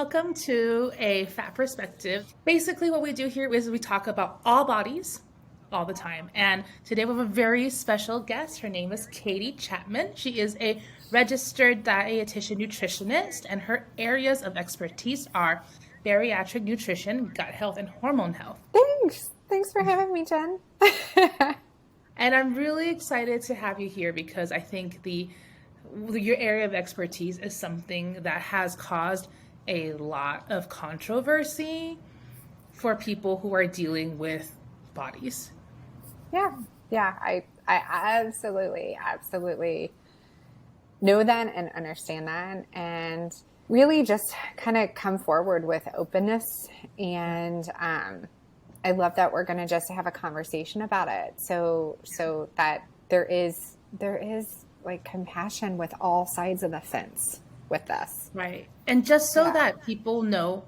welcome to A Fat Perspective. Basically, what we do here is we talk about all bodies all the time. And today we have a very special guest. Her name is Chapman. She is a registered dietitian nutritionist, and her areas of expertise are bariatric nutrition, gut health, and hormone health. Thanks for having me, Jen. And I'm really excited to have you here because I think your area of expertise is something that has caused a lot of controversy for people who are dealing with bodies. Yeah, I absolutely know that and understand that, and really just kind of come forward with openness. And I love that we're going to just have a conversation about it, so that there is like compassion with all sides of the fence with this. Right. And just so that people know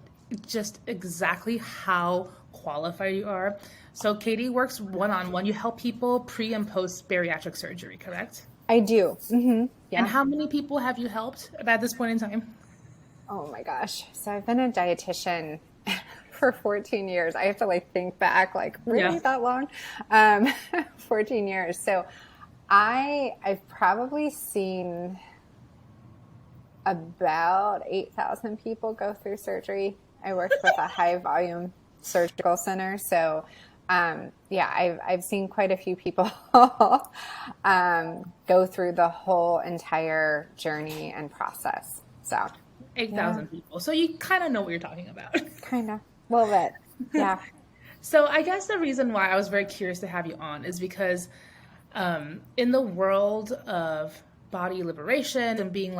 just exactly how qualified you are. So Katie works one-on-one. You help people pre and post bariatric surgery, correct? I do. Mm-hmm. Yeah. And how many people have you helped at this point in time? Oh my gosh. So I've been a dietitian for 14 years. I have to think back, really that long? 14 years. So I've probably seen about 8,000 people go through surgery. I worked with a high volume surgical center. So, I've seen quite a few people go through the whole entire journey and process. So 8,000 people. So you kind of know what you're talking about. Kind of. A little bit. Yeah. So I guess the reason why I was very curious to have you on is because in the world of body liberation and being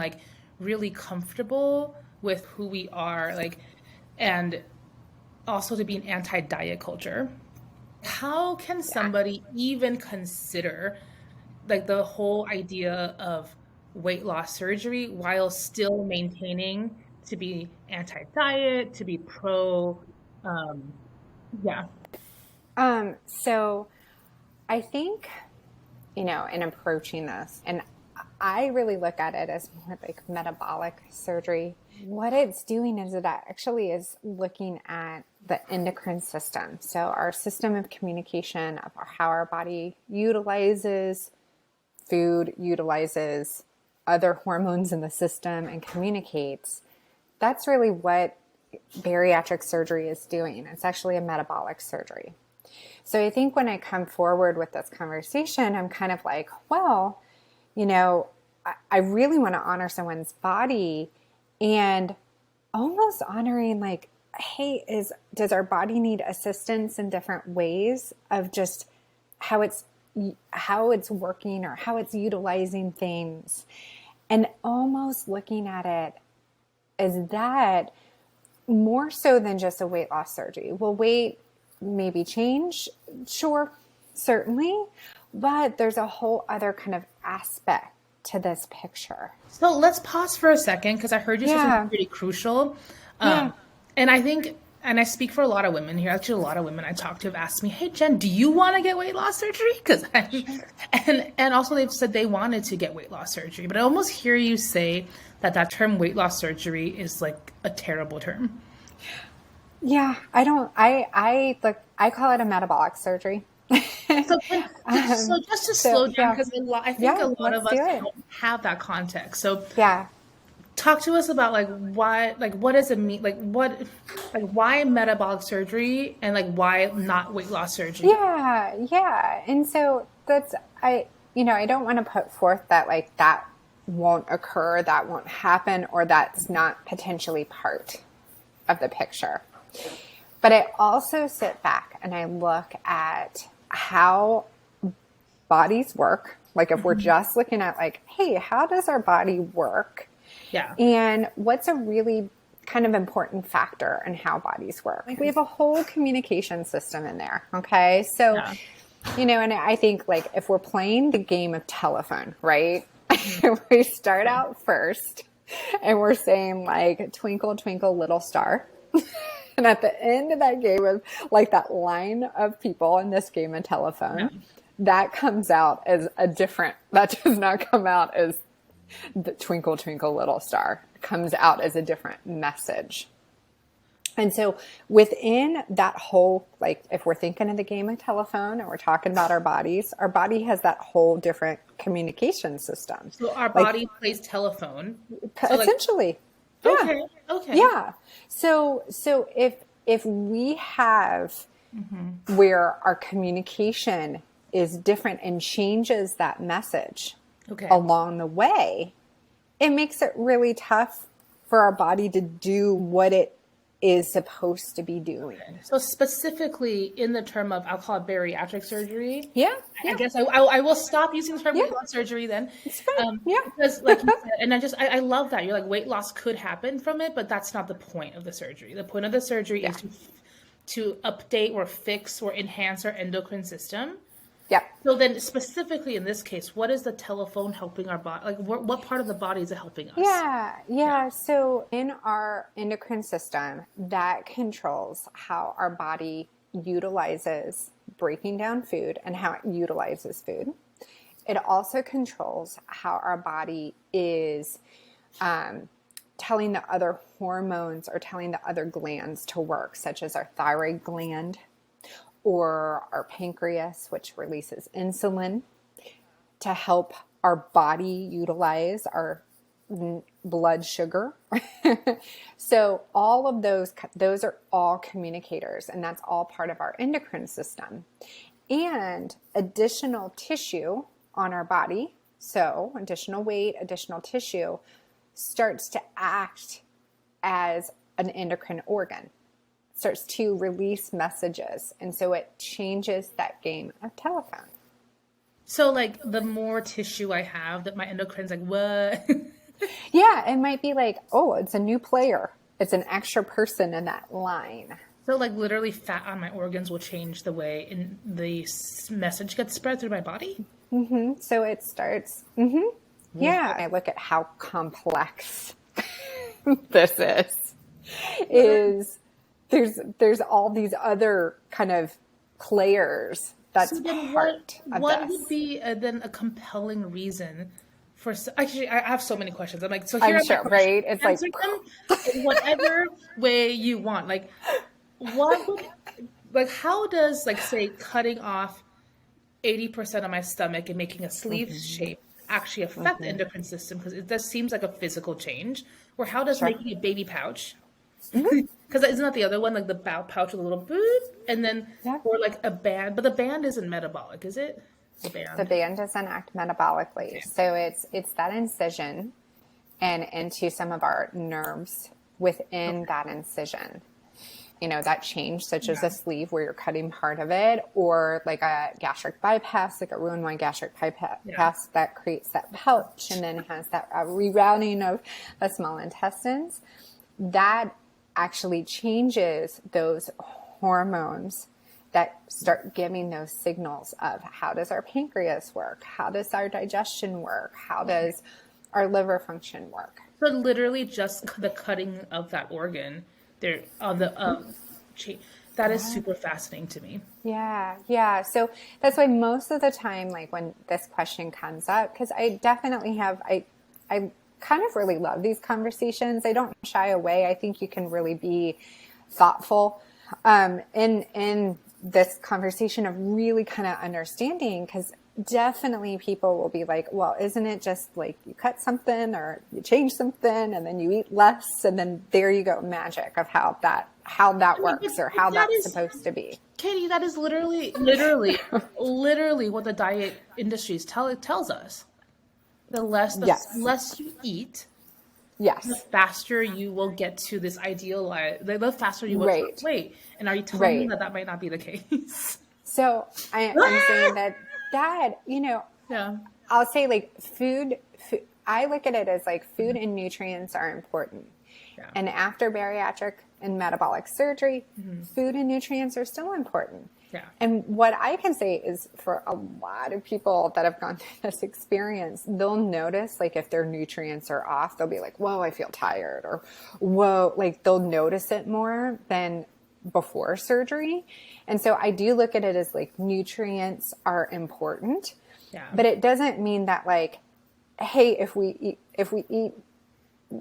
really comfortable with who we are, and also to be an anti-diet culture, how can somebody even consider the whole idea of weight loss surgery while still maintaining to be anti-diet, to be pro, So I think, in approaching this, and I really look at it as more like metabolic surgery. What it's doing is it actually is looking at the endocrine system. So our system of communication of how our body utilizes food, utilizes other hormones in the system, and communicates. That's really what bariatric surgery is doing. It's actually a metabolic surgery. So I think when I come forward with this conversation, I'm kind of like, well, I really want to honor someone's body, and almost honoring hey, does our body need assistance in different ways of just how it's working or how it's utilizing things, and almost looking at it as that more so than just a weight loss surgery. Will weight maybe change? Sure, certainly, but there's a whole other kind of aspect to this picture. So let's pause for a second, because I heard you say something pretty crucial. And I think, and I speak for a lot of women here, actually a lot of women I talk to have asked me, hey, Jen, do you want to get weight loss surgery? And also they've said they wanted to get weight loss surgery, but I almost hear you say that term weight loss surgery is a terrible term. Yeah, I call it a metabolic surgery. So just to slow down, because I think a lot of us don't have that context. So talk to us about why, what does it mean? Why metabolic surgery, and why not weight loss surgery? Yeah. And so I don't want to put forth that that won't occur, that won't happen, or that's not potentially part of the picture. But I also sit back and I look at how bodies work. If we're just looking at hey, how does our body work? Yeah. And what's a really kind of important factor in how bodies work? We have a whole communication system in there. Okay. So, and I think if we're playing the game of telephone, right? We start out first and we're saying twinkle, twinkle, little star. And at the end of that game of that line of people in this game of telephone, that comes out as that does not come out as the twinkle, twinkle, little star. It comes out as a different message. And so within that whole, like if we're thinking of the game of telephone and we're talking about our body has that whole different communication system. So our Like body plays telephone. So like, essentially. Yeah. okay, okay. Yeah. So if we have where our communication is different and changes that message Okay. along the way, it makes it really tough for our body to do what it is supposed to be doing. So specifically in the term of, I'll call it bariatric surgery. Yeah. I guess I will stop using the term weight loss surgery then. It's fine. Because like you said, and I love that. You're like, weight loss could happen from it, but that's not the point of the surgery. The point of the surgery is to update or fix or enhance our endocrine system. Yeah. So then specifically in this case, what is the telephone helping our body? Like what part of the body is it helping us? Yeah. So in our endocrine system, that controls how our body utilizes breaking down food and how it utilizes food. It also controls how our body is telling the other hormones or telling the other glands to work, such as our thyroid gland or our pancreas, which releases insulin to help our body utilize our blood sugar. So all of those are all communicators, and that's all part of our endocrine system. And additional tissue on our body, so additional weight, additional tissue, starts to act as an endocrine organ, starts to release messages. And so it changes that game of telephone. So like the more tissue I have, that my endocrine's like, what? Yeah, it might be like, oh, it's a new player. It's an extra person in that line. So like literally fat on my organs will change the way the message gets spread through my body? Mm-hmm. So it starts, yeah. I look at how complex this is there's all these other kind of players that's so then part of what this. would be then a compelling reason for actually I have so many questions. I'm like, so here I'm sure, right? It's like in whatever way you want. Like what would, like how does like say cutting off 80% of my stomach and making a sleeve shape actually affect the endocrine system? Because it just seems like a physical change. Or how does making a baby pouch? Because isn't that the other one, like the pouch with a little boot, and then or like a band? But the band isn't metabolic, is it? The band doesn't act metabolically, okay. So it's that incision and into some of our nerves within that incision. You know, that change, such as a sleeve where you're cutting part of it, or like a gastric bypass, like a Roux-en-Y gastric bypass that creates that pouch and then has that rerouting of the small intestines. That actually changes those hormones that start giving those signals of how does our pancreas work? How does our digestion work? How does our liver function work? So literally just the cutting of that organ there that is super fascinating to me. Yeah. So that's why most of the time, like when this question comes up, because I definitely have, I kind of really love these conversations. I don't shy away. I think you can really be thoughtful in this conversation of really kind of understanding, because definitely people will be like, well, isn't it just like you cut something or you change something and then you eat less and then there you go, magic of how that works or how that's supposed to be. Katie, that is literally what the diet industry tells us. The less you eat, the faster you will get to this ideal life. The faster you will lose weight. And are you telling me that might not be the case? So I'm saying that, you know, I'll say like food, I look at it as like food and nutrients are important. Yeah. And after bariatric and metabolic surgery, food and nutrients are still important. Yeah. And what I can say is for a lot of people that have gone through this experience, they'll notice like if their nutrients are off, they'll be like, whoa, I feel tired, or whoa, like they'll notice it more than before surgery. And so I do look at it as like nutrients are important, but it doesn't mean that like, hey, if we eat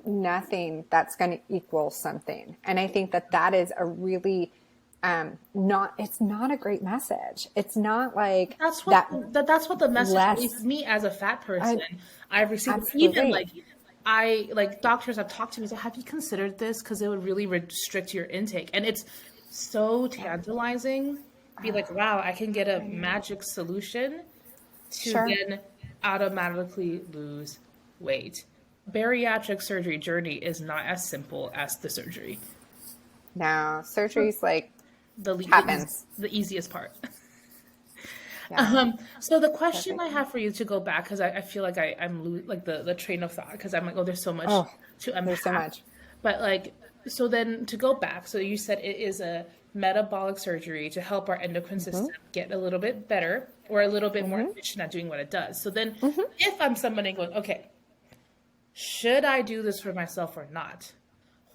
nothing that's going to equal something. And I think that that is a really it's not a great message. It's not like that's what the message is. Me as a fat person, I've received even like doctors have talked to me and said, have you considered this? Because it would really restrict your intake. And it's so tantalizing. Be like, wow, I can get a magic solution to then automatically lose weight. Bariatric surgery journey is not as simple as the surgery. No, surgery's like the easiest part. So the question I have for you to go back, because I feel like I'm like the train of thought, because I'm like, oh, there's so much to unpack. There's so much. But like, so then to go back, so you said it is a metabolic surgery to help our endocrine system get a little bit better or a little bit more efficient at doing what it does. So then if I'm somebody going, okay, should I do this for myself or not?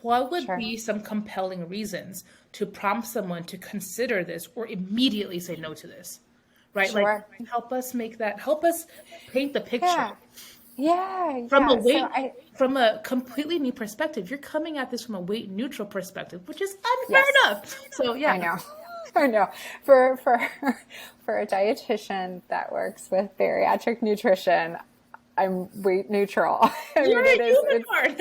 What would be some compelling reasons to prompt someone to consider this or immediately say no to this? Right? Like, help us paint the picture. From a completely new perspective. You're coming at this from a weight neutral perspective, which is unheard of. So yeah. I know. For a dietitian that works with bariatric nutrition, I'm weight neutral. You're a unicorn.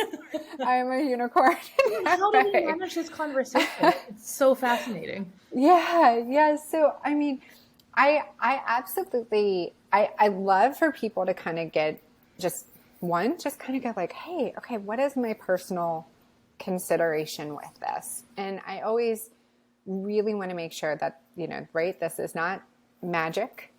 I'm a unicorn. How do we manage this conversation? It's so fascinating. Yeah. So, I mean, I absolutely, I love for people to kind of get just kind of go like, hey, okay, what is my personal consideration with this? And I always really want to make sure that, this is not magic.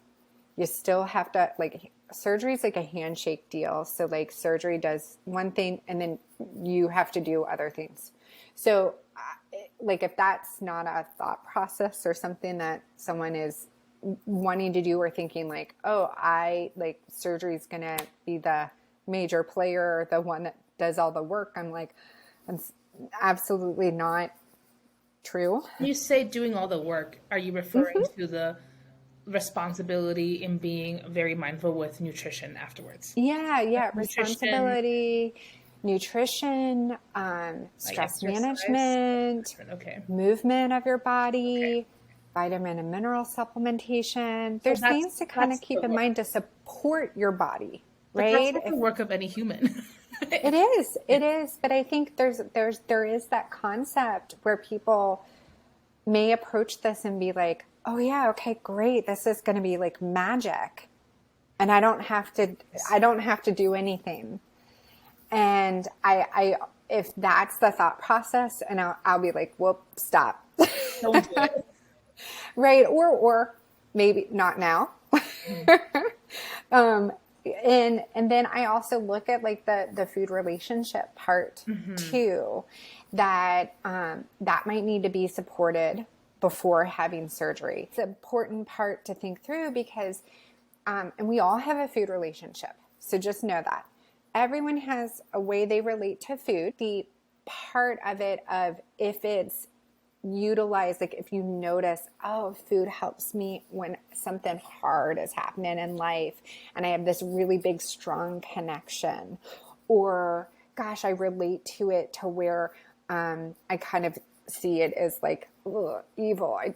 You still have to, like, surgery is like a handshake deal. So like surgery does one thing and then you have to do other things. So like if that's not a thought process or something that someone is wanting to do or thinking like, oh, surgery is going to be the major player, the one that does all the work. I'm like, that's absolutely not true. When you say doing all the work, are you referring to the responsibility in being very mindful with nutrition afterwards? Yeah. Responsibility, nutrition, stress management, movement of your body, vitamin and mineral supplementation. There's things to kind of keep in mind to support your body, right? That's the work of any human. It is. But I think there is that concept where people may approach this and be like, oh yeah, okay, great. This is going to be like magic. And I don't have to do anything. And if that's the thought process, and I'll be like, whoop, stop. Don't do it. Right. Or maybe not now. And then I also look at like the food relationship part too, that might need to be supported before having surgery. It's an important part to think through because, and we all have a food relationship. So just know that everyone has a way they relate to food. The part of it of if it's utilized, like if you notice, oh, food helps me when something hard is happening in life and I have this really big, strong connection, or gosh, I relate to it to where I kind of see it as like evil. I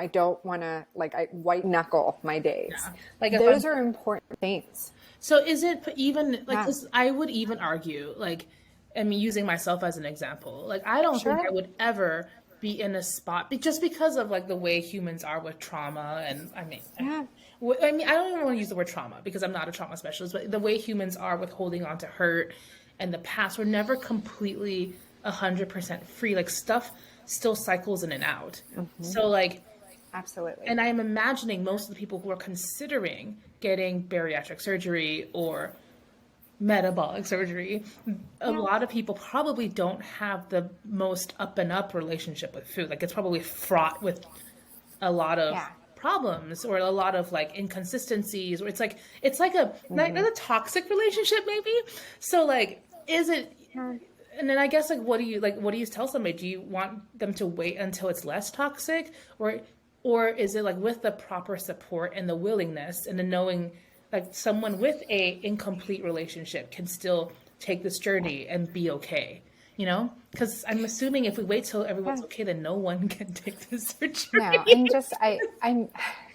don't want to I white knuckle my days. Yeah. Like those are important things. So is it even like this? I would even argue using myself as an example. Like I don't think I would ever be in a spot just because of like the way humans are with trauma. And I don't even want to use the word trauma because I'm not a trauma specialist, but the way humans are with holding on to hurt and the past, we're never completely 100% free. Like stuff still cycles in and out. So absolutely. And I'm imagining most of the people who are considering getting bariatric surgery or metabolic surgery, a lot of people probably don't have the most up and up relationship with food. Like it's probably fraught with a lot of problems or a lot of inconsistencies, or it's like a toxic relationship maybe. So is it, and then I guess what do you tell somebody? Do you want them to wait until it's less toxic, or is it with the proper support and the willingness and the knowing someone with a incomplete relationship can still take this journey and be okay, you know? Because I'm assuming if we wait till everyone's okay, then no one can take this surgery. No, and just I'm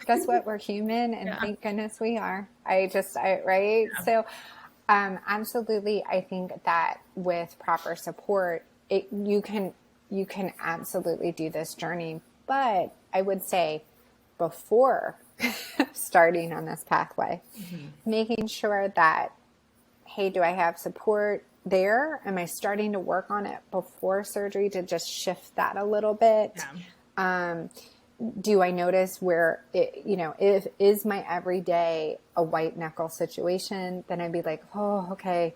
guess what? We're human, and Yeah. thank goodness we are. Right. Yeah. So, absolutely, I think that with proper support, you can absolutely do this journey. But I would say before starting on this pathway, making sure that, hey, do I have support there? Am I starting to work on it before surgery to just shift that a little bit? Yeah. Do I notice where if is my everyday a white knuckle situation, then I'd be like, oh, okay,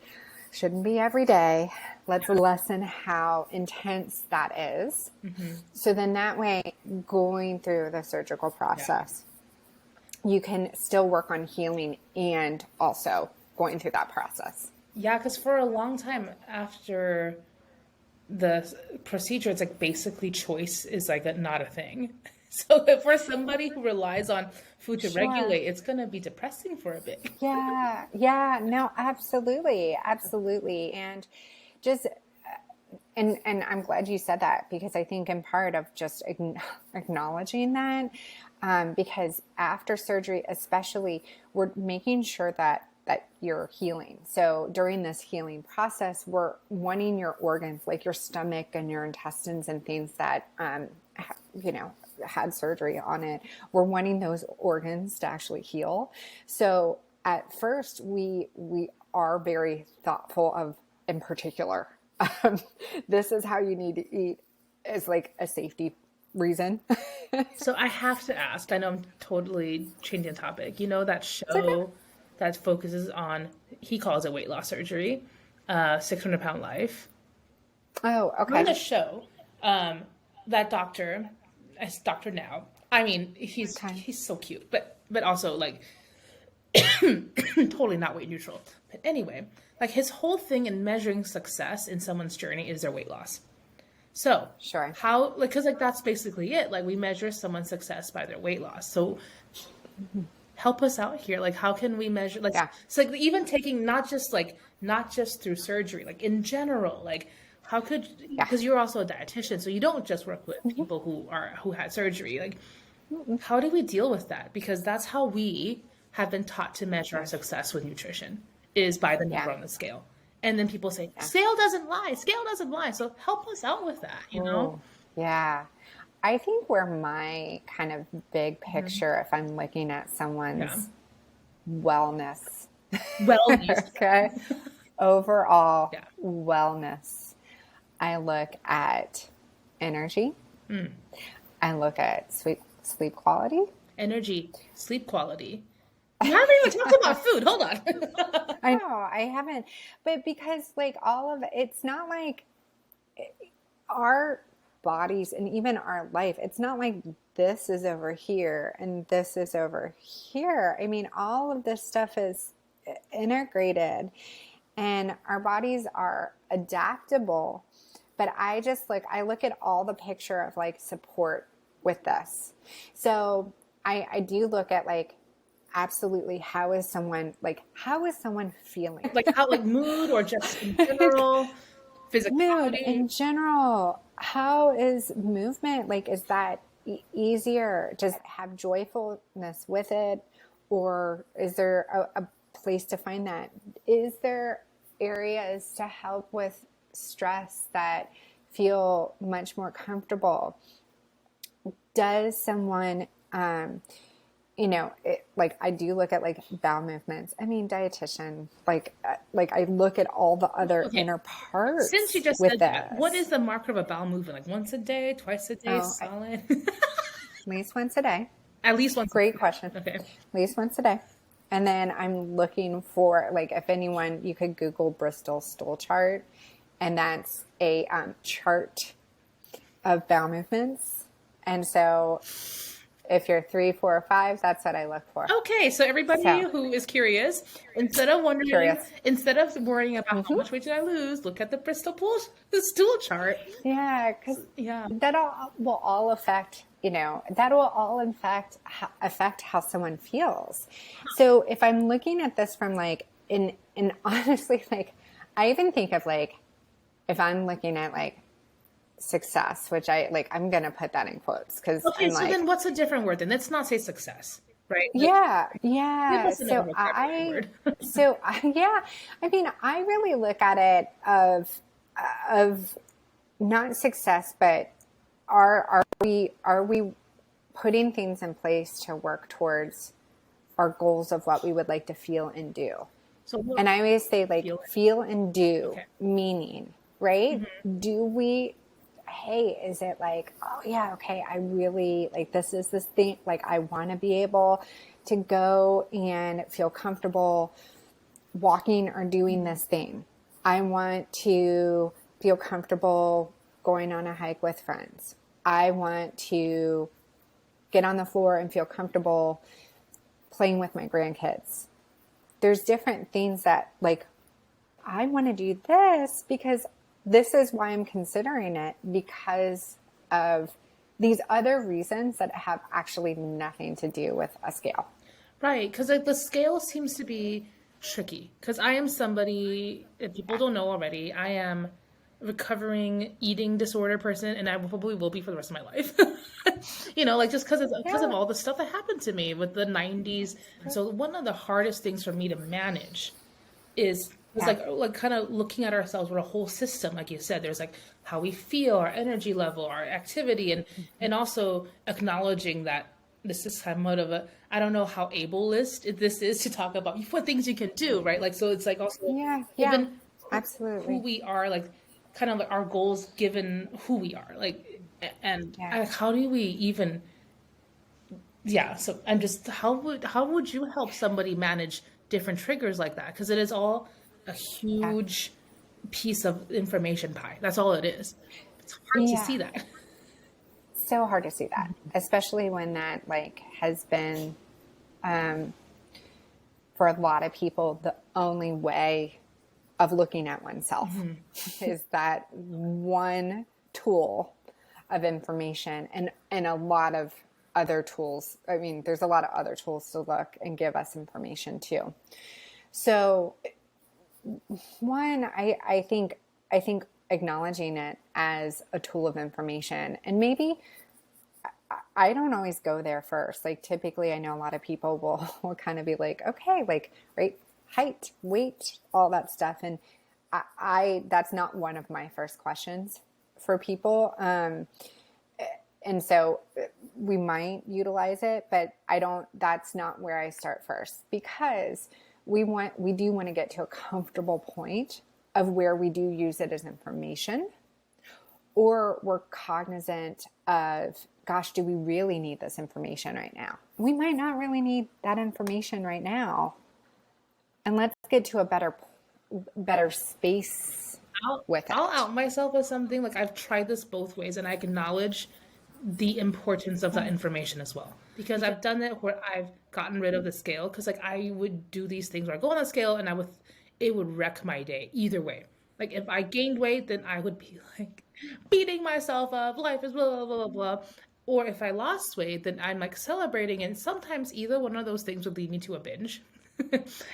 shouldn't be every day. Let's lessen how intense that is. So then that way, going through the surgical process, you can still work on healing and also going through that process. Yeah, because for a long time after the procedure, it's like basically choice is like not a thing. So if for somebody who relies on food to regulate, it's going to be depressing for a bit. Yeah, no, absolutely. And just, and I'm glad you said that, because I think in part of just acknowledging that, because after surgery, especially, we're making sure that you're healing. So during this healing process, we're wanting your organs, like your stomach and your intestines and things that, had surgery on it. We're wanting those organs to actually heal. So at first we are very thoughtful of, in particular, this is how you need to eat, as like a safety reason. So I have to ask, I know I'm totally changing the topic. You know that show that focuses on, he calls it weight loss surgery, 600-Pound Life? Oh, okay. On the show, that doctor, as Dr. Now, I mean, he's so cute, but also like totally not weight neutral. But anyway, like his whole thing in measuring success in someone's journey is their weight loss. So Sure. how, like, because like that's basically it. Like we measure someone's success by their weight loss. So help us out here. Like how can we measure, like, so like even taking not just through surgery, like in general, like how could, because you're also a dietitian, so you don't just work with people who had surgery. Like how do we deal with that? Because that's how we have been taught to measure our success with nutrition, is by the number on the scale. And then people say, scale doesn't lie. So help us out with that, you know? Yeah. I think where my kind of big picture, if I'm looking at someone's wellness, okay, overall wellness, I look at energy. I look at sleep quality. Energy, sleep quality. You haven't even talked about food. Hold on. I know, I haven't. But because like all of it's not like our bodies and even our life, it's not like this is over here and this is over here. I mean, all of this stuff is integrated and our bodies are adaptable. But I look at all the picture of like support with this. So I do look at like, absolutely, how is someone feeling? Like how, like mood, or just in general, physicality? Mood in general. How is movement? Like, is that easier? Does it have joyfulness with it? Or is there a place to find that? Is there areas to help with stress that feel much more comfortable? Does someone, like I do look at like bowel movements. I mean, dietitian, like I look at all the other inner parts. Since you just said that, what is the marker of a bowel movement? Like once a day, twice a day, solid? At least once a day. At least once. Great question. Okay. At least once a day. And then I'm looking for, like, if anyone, you could Google Bristol stool chart, and that's a chart of bowel movements. And so if you're 3, 4, or 5, that's what I look for. Okay, so everybody who is curious, instead of worrying about how much weight did I lose, look at the stool chart. Yeah, because that will all affect, that will all in fact affect how someone feels. So if I'm looking at this from like, and honestly, like I even think of like, if I'm looking at like success, which I'm going to put that in quotes because Okay, I'm so then like, what's a different word then? Let's not say success, right? Like, yeah, give yeah. us another vocabulary word. Yeah, I mean, I really look at it of not success, but are we putting things in place to work towards our goals of what we would like to feel and do? So what And I always say like feel feel and do, okay. meaning, right? Mm-hmm. Do we, hey, is it like, oh yeah, okay, I really like this is this thing, like I want to be able to go and feel comfortable walking or doing this thing. I want to feel comfortable going on a hike with friends. I want to get on the floor and feel comfortable playing with my grandkids. There's different things that like, I want to do this because this is why I'm considering it, because of these other reasons that have actually nothing to do with a scale. Right, because like the scale seems to be tricky. Because I am somebody, if people don't know already, I am a recovering eating disorder person, and I probably will be for the rest of my life. Like just because of Yeah. all the stuff that happened to me with the '90s. And so one of the hardest things for me to manage is Yeah. like kind of looking at ourselves with a whole system, like you said. There's like how we feel, our energy level, our activity, and also acknowledging that this is somewhat of a, I don't know how ableist this is to talk about what things you can do, right? Like so it's like also Yeah. Yeah. given who Absolutely. we are, like kind of like our goals given who we are, like and Yeah. how do we even yeah, so I'm just how would you help somebody manage different triggers like that? Because it is all a Yeah. huge piece of information pie. That's all it is. It's hard to Yeah. see that. So hard to see that, especially when that like has been, for a lot of people, the only way of looking at oneself is that one tool of information and a lot of other tools. I mean, there's a lot of other tools to look and give us information too. So one, I think acknowledging it as a tool of information, and maybe I don't always go there first. Like typically I know a lot of people will kind of be like, okay, like, right, height, weight, all that stuff. And I that's not one of my first questions for people. And so we might utilize it, but that's not where I start first, because we do want to get to a comfortable point of where we do use it as information, or we're cognizant of, gosh, do we really need this information right now? We might not really need that information right now. And let's get to a better space with I'll it. out myself as something like I've tried this both ways, and I acknowledge the importance of that information as well, because I've done it where I've gotten rid of the scale, because like I would do these things where I go on the scale and it would wreck my day either way. Like if I gained weight, then I would be like beating myself up, life is blah blah blah blah blah. Or if I lost weight, then I'm like celebrating, and sometimes either one of those things would lead me to a binge.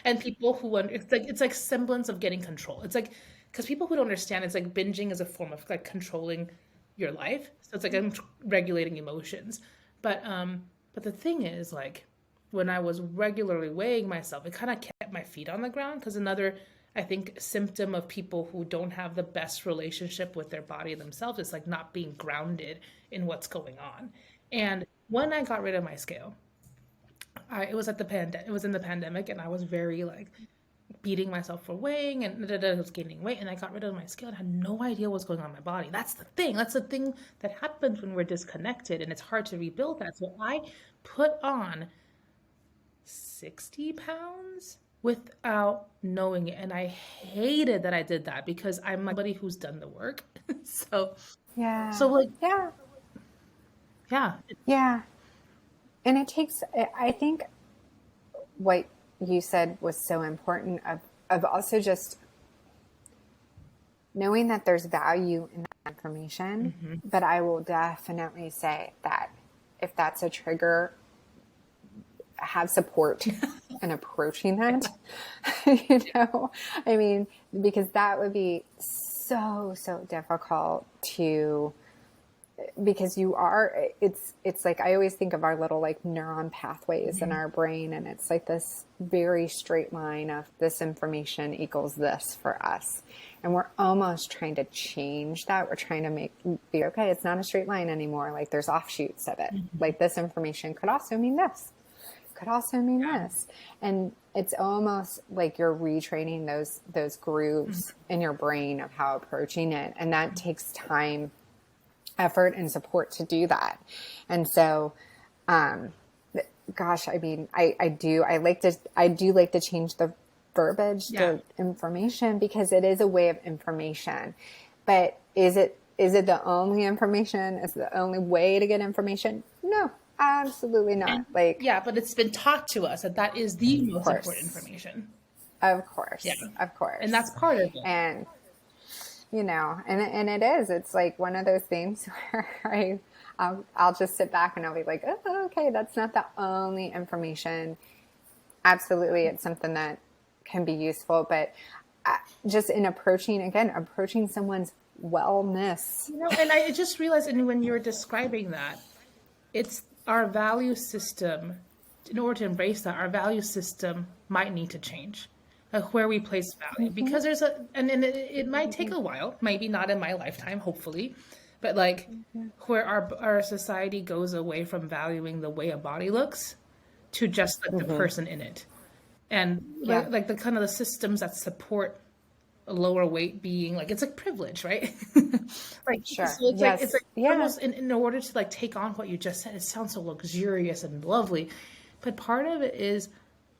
And people it's like semblance of getting control. It's like because people who don't understand, it's like binging is a form of like controlling your life. So it's like I'm regulating emotions. But the thing is, like when I was regularly weighing myself, it kind of kept my feet on the ground, because another, I think, symptom of people who don't have the best relationship with their body themselves is like not being grounded in what's going on. And when I got rid of my scale, it was it was in the pandemic, and I was very like beating myself for weighing, and I was gaining weight, and I got rid of my scale and had no idea what's going on in my body. That's the thing. That's the thing that happens when we're disconnected, and it's hard to rebuild that. So I put on 60 pounds without knowing it, and I hated that I did that, because I'm like somebody who's done the work. so Yeah. so like Yeah. yeah. Yeah. And it takes, I think what you said was so important of also just knowing that there's value in that information. But I will definitely say that if that's a trigger have support in approaching that. I mean, because that would be so difficult to, because it's like, I always think of our little like neuron pathways in our brain, and it's like this very straight line of this information equals this for us. And we're almost trying to change that. We're trying to be okay, it's not a straight line anymore. Like there's offshoots of it. Like this information could also mean this, could also mean this. And it's almost like you're retraining those grooves in your brain of how approaching it. And that takes time, effort, and support to do that. And so, gosh, I mean, I do like to change the verbiage, the information, because it is a way of information. But is it the only information? Is it the only way to get information? No, absolutely not. But it's been taught to us that is the most important information. Of course. And that's part of it. And and it is, it's like one of those things where I'll just sit back and I'll be like, oh, okay, that's not the only information. Absolutely. It's something that can be useful, but just in approaching someone's wellness. And I just realized, and when you were describing that, it's our value system. In order to embrace that, our value system might need to change. Where we place value, because there's and it might take a while, maybe not in my lifetime, hopefully, but like where our society goes away from valuing the way a body looks to just like the person in it, and like the kind of the systems that support a lower weight being like, it's like privilege, right? Like, sure. So it's like, it's like almost in order to like take on what you just said, it sounds so luxurious and lovely, but part of it is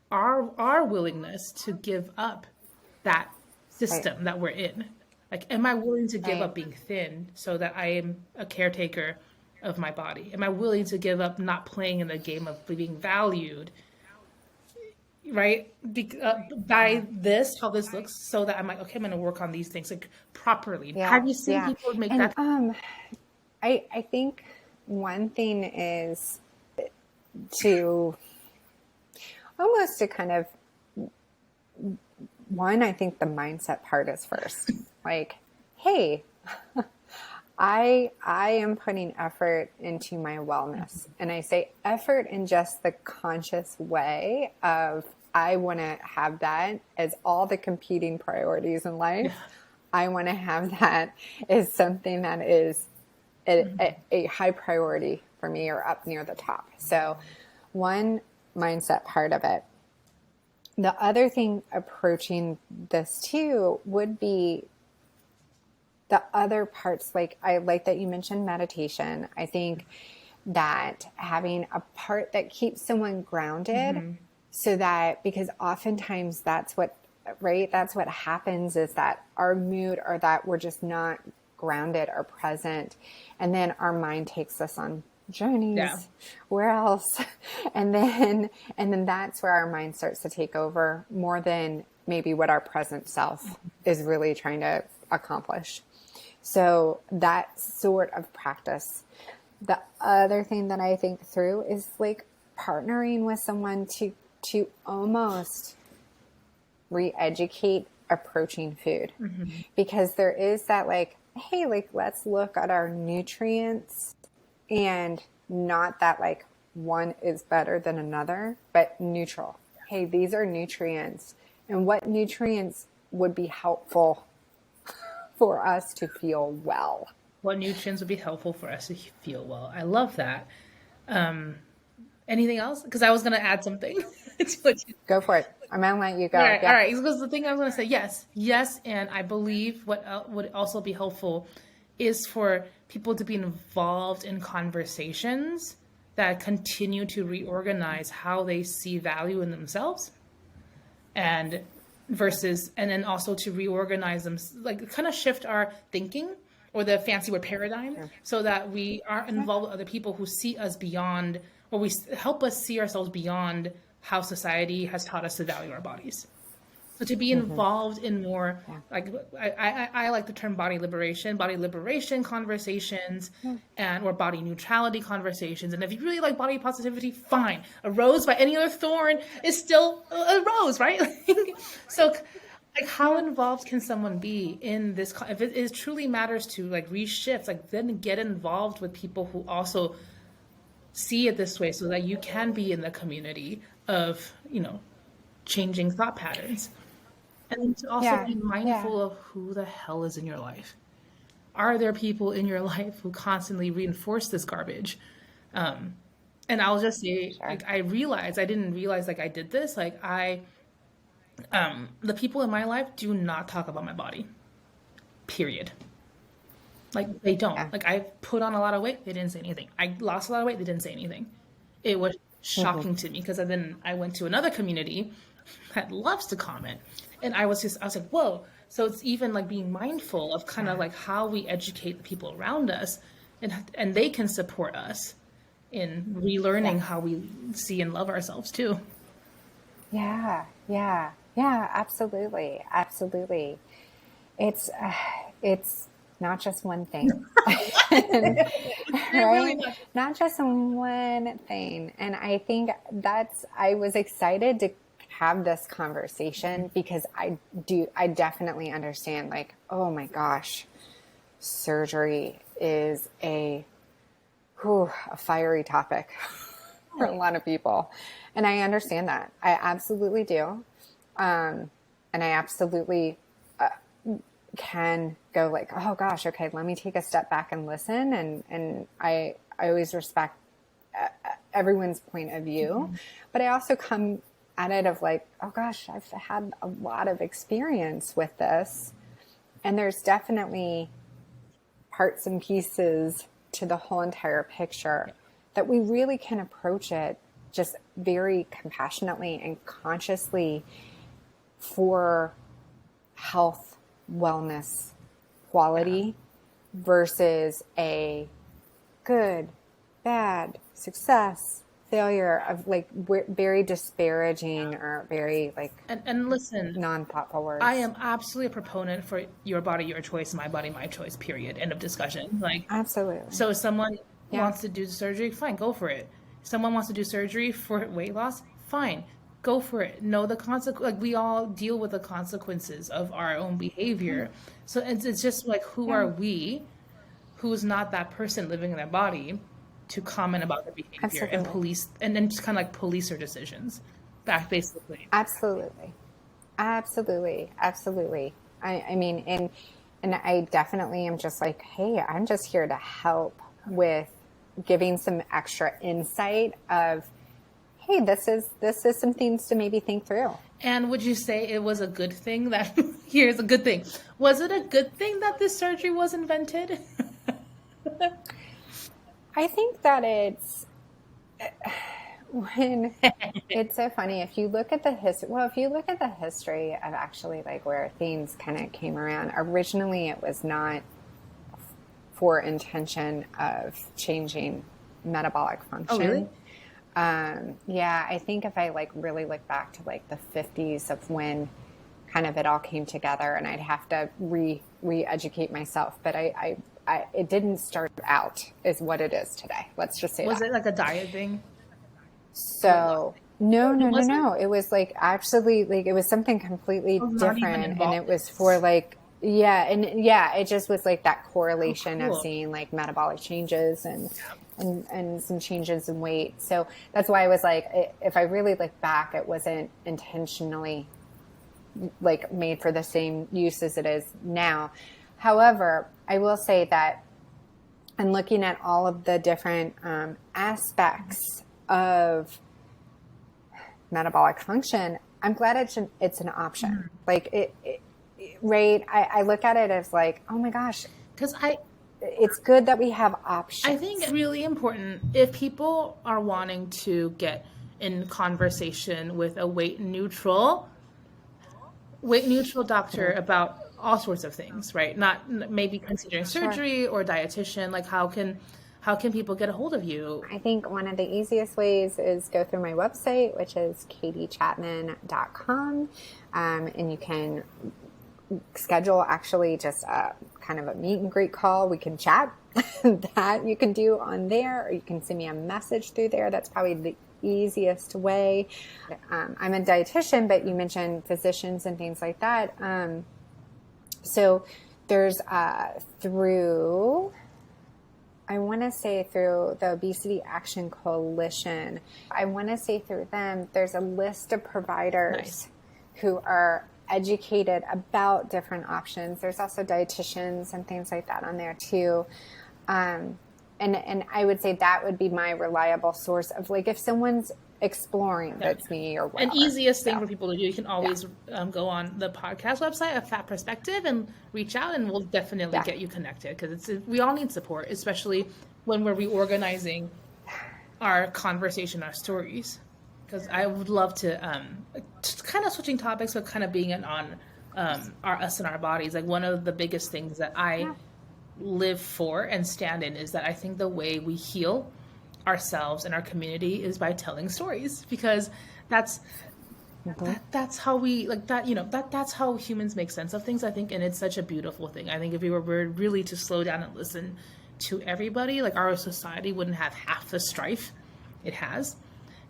our willingness to give up that system that we're in. Like, am I willing to give up being thin so that I am a caretaker of my body? Am I willing to give up not playing in the game of being valued, right? By this, how this looks, so that I'm like, okay, I'm going to work on these things like properly. Have you seen people make that? I think one thing is to kind of, I think the mindset part is first. Like, hey, I am putting effort into my wellness. And I say effort in just the conscious way of, I want to have that as all the competing priorities in life. I want to have that as something that is a high priority for me, or up near the top. So one mindset part of it. The other thing approaching this too would be the other parts. Like, I like that you mentioned meditation. I think that having a part that keeps someone grounded, so that, because oftentimes that's what happens, is that our mood, or that we're just not grounded or present. And then our mind takes us on journeys, where else? And then that's where our mind starts to take over more than maybe what our present self is really trying to accomplish. So that sort of practice. The other thing that I think through is like partnering with someone to almost re-educate approaching food, because there is that like, hey, like, let's look at our nutrients. And not that like one is better than another, but neutral. Hey, these are nutrients, and what nutrients would be helpful for us to feel well? What nutrients would be helpful for us to feel well? I love that. Anything else? Because I was going to add something. Go for it. I'm going to let you go. All right. Because the thing I was going to say, yes. And I believe what would also be helpful is for people to be involved in conversations that continue to reorganize how they see value in themselves, and then also to reorganize them, like kind of shift our thinking, or the fancy word paradigm, so that we are involved with other people who see us beyond, or help us see ourselves beyond how society has taught us to value our bodies. So to be involved in more, like I like the term body liberation conversations, and or body neutrality conversations. And if you really like body positivity, fine. A rose by any other thorn is still a rose, right? So like how involved can someone be in this? If it truly matters to like reshift, like then get involved with people who also see it this way so that you can be in the community of, changing thought patterns. And then to also Yeah. be Yeah. mindful of who the hell is in your life. Are there people in your life who constantly reinforce this garbage? And I'll just say, Sure. like, I didn't realize like I did this. Like the people in my life do not talk about my body, period. Like they don't. Yeah. Like I put on a lot of weight, they didn't say anything. I lost a lot of weight, they didn't say anything. It was shocking to me because then I went to another community that loves to comment. And I was like, whoa. So it's even like being mindful of kind of like how we educate the people around us, and they can support us in relearning how we see and love ourselves too. Yeah. Yeah. Yeah. Absolutely. Absolutely. It's not just one thing, Really right? Not just one thing. And I think I was excited to have this conversation because I definitely understand like, oh my gosh, surgery is a fiery topic for a lot of people. And I understand that. I absolutely do. And I absolutely can go like, oh gosh, okay, let me take a step back and listen. And I always respect everyone's point of view, but I also come at it of like, oh gosh, I've had a lot of experience with this. And there's definitely parts and pieces to the whole entire picture that we really can approach it just very compassionately and consciously for health, wellness, quality versus a good, bad, success, failure of like very disparaging or very like And listen, non-thoughtful words. I am absolutely a proponent for your body, your choice, my body, my choice, period. End of discussion. Like, Absolutely. so if someone wants to do surgery, fine, go for it. If someone wants to do surgery for weight loss, fine, go for it. Know the consequence. Like we all deal with the consequences of our own behavior. So it's just like, who are we, who's not that person living in their body, to comment about their behavior Absolutely. and police, and then just kind of like police their decisions. That basically. Absolutely. Absolutely. Absolutely. I mean, and I definitely am just like, hey, I'm just here to help with giving some extra insight of, hey, this is some things to maybe think through. And would you say it was a good thing that, here's a good thing. Was it a good thing that this surgery was invented? I think that it's so funny if you look at the history of actually like where things kind of came around. Originally, it was not for intention of changing metabolic function. Oh, really? I think if I like really look back to like the 50s of when kind of it all came together, and I'd have to re-educate myself, but I it didn't start out as what it is today. Let's just say Was that. it like a diet thing? So no. It was like actually like it was something completely different, and it was for like it just was like that correlation of seeing like metabolic changes and some changes in weight. So that's why I was like, if I really look back, it wasn't intentionally like made for the same use as it is now. However, I will say that I'm looking at all of the different aspects of metabolic function. I'm glad it's an option. Like it right. I look at it as like, oh my gosh, Because it's good that we have options. I think it's really important if people are wanting to get in conversation with a weight neutral doctor about all sorts of things, right? Not maybe considering surgery or dietitian. Like how can how can people get a hold of you? I think one of the easiest ways is go through my website, which is katiechapman.com. And you can schedule actually just a kind of a meet and greet call. We can chat. That you can do on there, or you can send me a message through there. That's probably the easiest way. I'm a dietitian, but you mentioned physicians and things like that. So there's through the Obesity Action Coalition. I want to say through them, there's a list of providers who are educated about different options. There's also dietitians and things like that on there too. And I would say that would be my reliable source of, like, if someone's exploring that's me or whatever. An easiest thing for people to do, you can always go on the podcast website of Fat Perspective and reach out, and we'll definitely get you connected, because we all need support, especially when we're reorganizing our conversation, our stories. Because I would love to just kind of switching topics, but kind of being on us and our bodies. Like, one of the biggest things that I live for and stand in is that I think the way we heal ourselves and our community is by telling stories, because that's how we, like, that, you know, that's how humans make sense of things, I think. And it's such a beautiful thing. I think if we were really to slow down and listen to everybody, like, our society wouldn't have half the strife it has.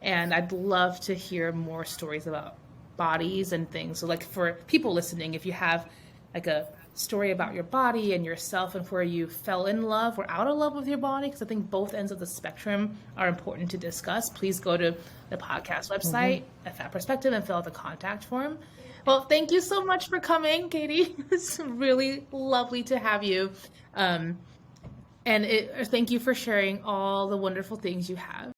And I'd love to hear more stories about bodies and things. So, like, for people listening, if you have like a story about your body and yourself and where you fell in love or out of love with your body, because I think both ends of the spectrum are important to discuss, please go to the podcast website at Fat Perspective and fill out the contact form. Well, thank you so much for coming, Katie. It's really lovely to have you. And thank you for sharing all the wonderful things you have.